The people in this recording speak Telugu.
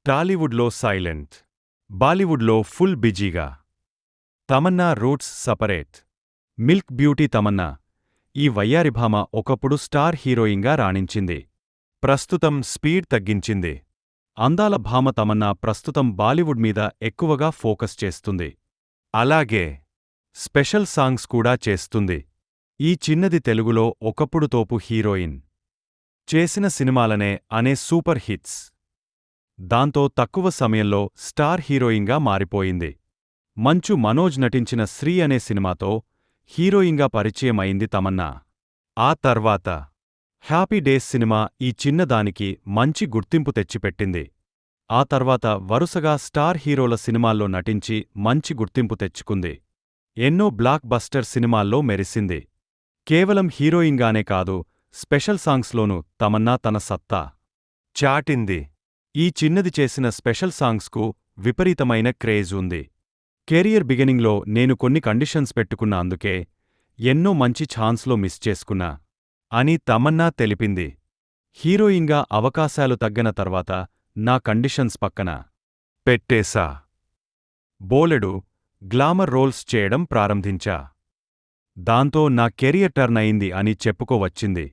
టాలీవుడ్లో సైలెంట్, బాలీవుడ్లో ఫుల్ బిజీగా. Tamannaah roots separate. Milk beauty Tamannaah. ఈ వయ్యారిభామ ఒకప్పుడు స్టార్ హీరోయిన్గా రాణించింది. ప్రస్తుతం స్పీడ్ తగ్గించింది. అందాల భామ తమన్నా ప్రస్తుతం బాలీవుడ్ మీద ఎక్కువగా ఫోకస్ చేస్తుంది. అలాగే స్పెషల్ సాంగ్స్ కూడా చేస్తుంది. ఈ చిన్నది తెలుగులో ఒకప్పుడు తోపు హీరోయిన్. చేసిన సినిమాలనే అనే సూపర్ హిట్స్. దాంతో తక్కువ సమయంలో స్టార్ హీరోయిన్గా మారిపోయింది. మంచు మనోజ్ నటించిన శ్రీ అనే సినిమాతో హీరోయిన్గా పరిచయం అయింది తమన్నా. ఆ తర్వాత హ్యాపీ డేస్ సినిమా ఈ చిన్నదానికి మంచి గుర్తింపు తెచ్చిపెట్టింది. ఆ తర్వాత వరుసగా స్టార్ హీరోల సినిమాల్లో నటించి మంచి గుర్తింపు తెచ్చుకుంది. ఎన్నో బ్లాక్ బస్టర్ సినిమాల్లో మెరిసింది. కేవలం హీరోయిన్గానే కాదు, స్పెషల్ సాంగ్స్లోనూ తమన్నా తన సత్తా చాటింది. ఈ చిన్నది చేసిన స్పెషల్ సాంగ్స్కు విపరీతమైన క్రేజ్ ఉంది. కెరియర్ బిగినింగ్లో నేను కొన్ని కండిషన్స్ పెట్టుకున్నా, అందుకే ఎన్నో మంచి ఛాన్స్లో మిస్ చేసుకున్నా అని తమన్నా తెలిపింది. హీరోయిన్గా అవకాశాలు తగ్గిన తర్వాత నా కండిషన్స్ పక్కన పెట్టేశా. బోలెడు గ్లామర్ రోల్స్ చేయడం ప్రారంభించా. దాంతో నా కెరియర్ టర్న్ అయింది అని చెప్పుకోవచ్చింది.